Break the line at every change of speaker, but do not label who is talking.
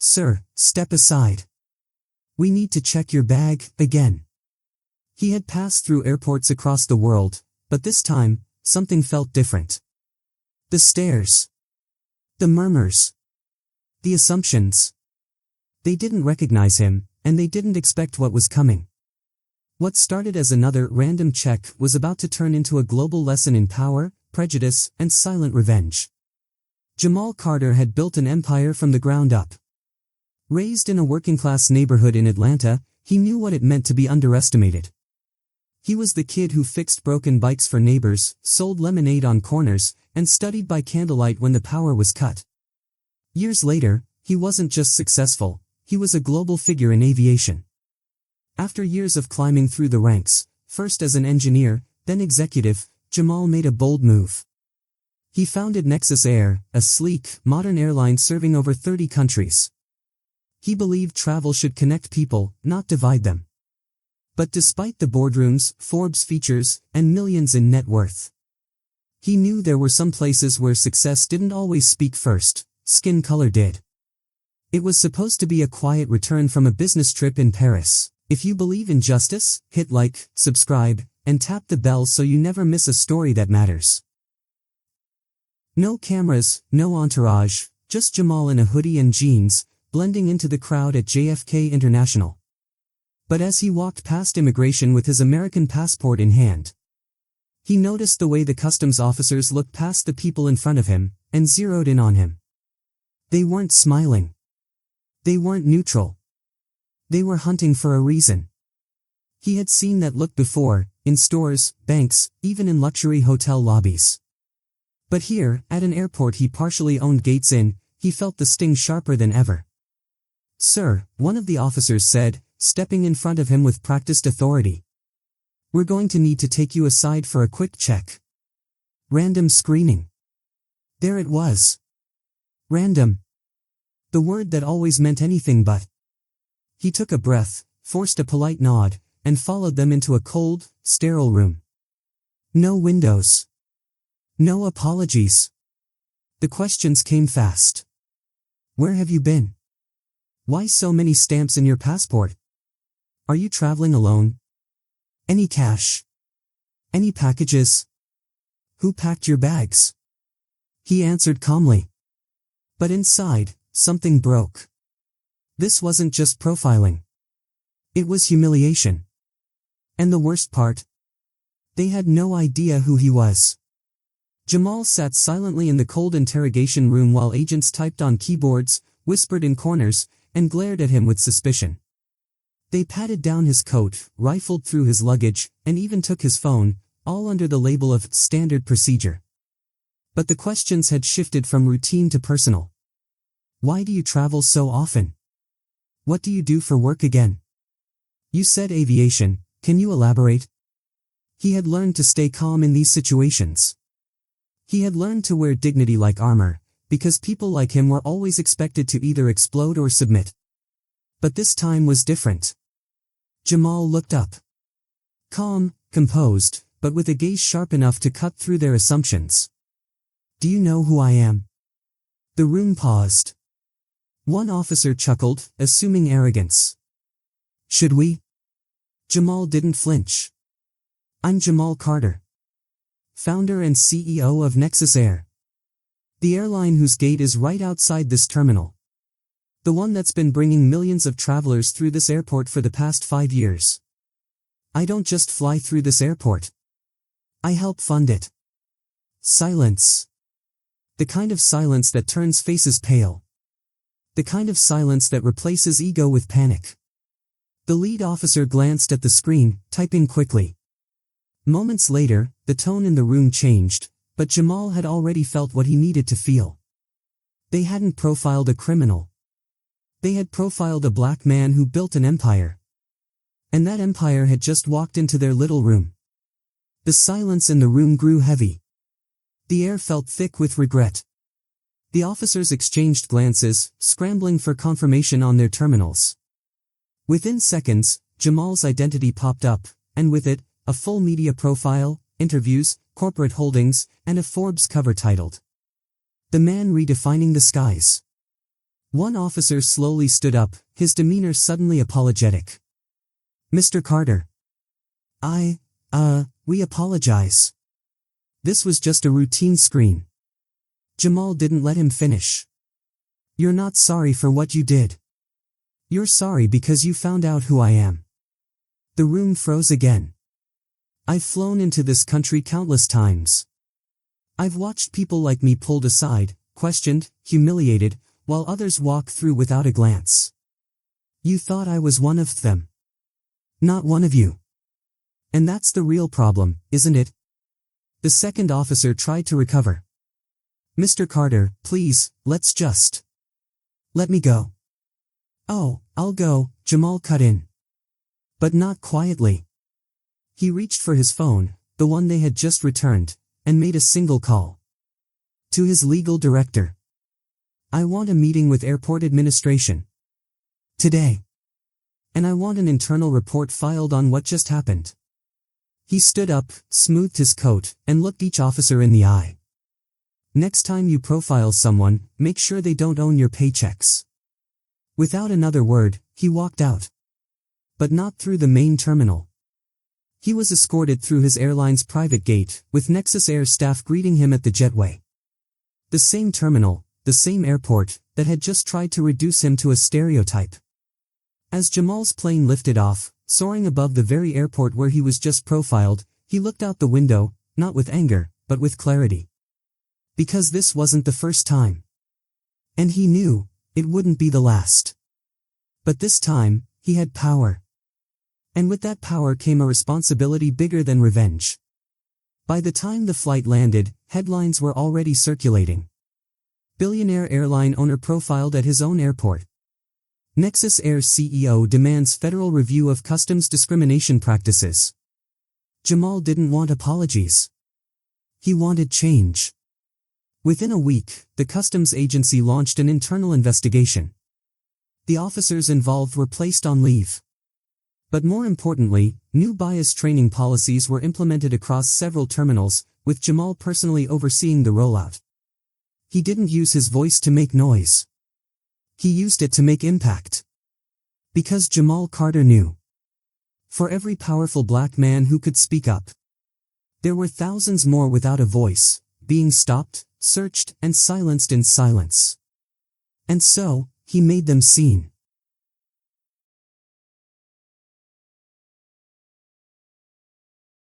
"Sir, step aside. We need to check your bag, again." He had passed through airports across the world, but this time, something felt different. The stares. The murmurs. The assumptions. They didn't recognize him, and they didn't expect what was coming. What started as another random check was about to turn into a global lesson in power, prejudice, and silent revenge. Jamal Carter had built an empire from the ground up. Raised in a working-class neighborhood in Atlanta, he knew what it meant to be underestimated. He was the kid who fixed broken bikes for neighbors, sold lemonade on corners, and studied by candlelight when the power was cut. Years later, he wasn't just successful, he was a global figure in aviation. After years of climbing through the ranks, first as an engineer, then executive, Jamal made a bold move. He founded Nexus Air, a sleek, modern airline serving over 30 countries. He believed travel should connect people, not divide them. But despite the boardrooms, Forbes features, and millions in net worth, he knew there were some places where success didn't always speak first, skin color did. It was supposed to be a quiet return from a business trip in Paris. If you believe in justice, hit like, subscribe, and tap the bell so you never miss a story that matters. No cameras, no entourage, just Jamal in a hoodie and jeans, blending into the crowd at JFK International. But as he walked past immigration with his American passport in hand, he noticed the way the customs officers looked past the people in front of him, and zeroed in on him. They weren't smiling. They weren't neutral. They were hunting for a reason. He had seen that look before, in stores, banks, even in luxury hotel lobbies. But here, at an airport he partially owned gates in, he felt the sting sharper than ever. "Sir," one of the officers said, stepping in front of him with practiced authority. "We're going to need to take you aside for a quick check." Random screening. There it was. Random. The word that always meant anything but. He took a breath, forced a polite nod, and followed them into a cold, sterile room. No windows. No apologies. The questions came fast. "Where have you been? Why so many stamps in your passport? Are you traveling alone? Any cash? Any packages? Who packed your bags?" He answered calmly. But inside, something broke. This wasn't just profiling. It was humiliation. And the worst part? They had no idea who he was. Jamal sat silently in the cold interrogation room while agents typed on keyboards, whispered in corners, and glared at him with suspicion. They patted down his coat, rifled through his luggage, and even took his phone, all under the label of standard procedure. But the questions had shifted from routine to personal. "Why do you travel so often? What do you do for work again? You said aviation, can you elaborate?" He had learned to stay calm in these situations. He had learned to wear dignity like armor, because people like him were always expected to either explode or submit. But this time was different. Jamal looked up. Calm, composed, but with a gaze sharp enough to cut through their assumptions. "Do you know who I am?" The room paused. One officer chuckled, assuming arrogance. "Should we?" Jamal didn't flinch. "I'm Jamal Carter, founder and CEO of Nexus Air, the airline whose gate is right outside this terminal. The one that's been bringing millions of travelers through this airport for the past 5 years. I don't just fly through this airport. I help fund it." Silence. The kind of silence that turns faces pale. The kind of silence that replaces ego with panic. The lead officer glanced at the screen, typing quickly. Moments later, the tone in the room changed, but Jamal had already felt what he needed to feel. They hadn't profiled a criminal. They had profiled a black man who built an empire. And that empire had just walked into their little room. The silence in the room grew heavy. The air felt thick with regret. The officers exchanged glances, scrambling for confirmation on their terminals. Within seconds, Jamal's identity popped up, and with it, a full media profile, interviews, corporate holdings, and a Forbes cover titled, "The Man Redefining the Skies." One officer slowly stood up, his demeanor suddenly apologetic. "Mr. Carter. We apologize. This was just a routine screen." Jamal didn't let him finish. "You're not sorry for what you did. You're sorry because you found out who I am." The room froze again. "I've flown into this country countless times. I've watched people like me pulled aside, questioned, humiliated, while others walk through without a glance. You thought I was one of them. Not one of you. And that's the real problem, isn't it?" The second officer tried to recover. "Mr. Carter, please, let me go." "Oh, I'll go," Jamal cut in. But not quietly. He reached for his phone, the one they had just returned, and made a single call. To his legal director. "I want a meeting with airport administration. Today. And I want an internal report filed on what just happened." He stood up, smoothed his coat, and looked each officer in the eye. "Next time you profile someone, make sure they don't own your paychecks." Without another word, he walked out. But not through the main terminal. He was escorted through his airline's private gate, with Nexus Air staff greeting him at the jetway. The same terminal, the same airport, that had just tried to reduce him to a stereotype. As Jamal's plane lifted off, soaring above the very airport where he was just profiled, he looked out the window, not with anger, but with clarity. Because this wasn't the first time. And he knew, it wouldn't be the last. But this time, he had power. And with that power came a responsibility bigger than revenge. By the time the flight landed, headlines were already circulating. Billionaire airline owner profiled at his own airport. Nexus Air's CEO demands federal review of customs discrimination practices. Jamal didn't want apologies. He wanted change. Within a week, the customs agency launched an internal investigation. The officers involved were placed on leave. But more importantly, new bias training policies were implemented across several terminals, with Jamal personally overseeing the rollout. He didn't use his voice to make noise. He used it to make impact. Because Jamal Carter knew. For every powerful black man who could speak up, there were thousands more without a voice, being stopped, searched, and silenced in silence. And so, he made them seen.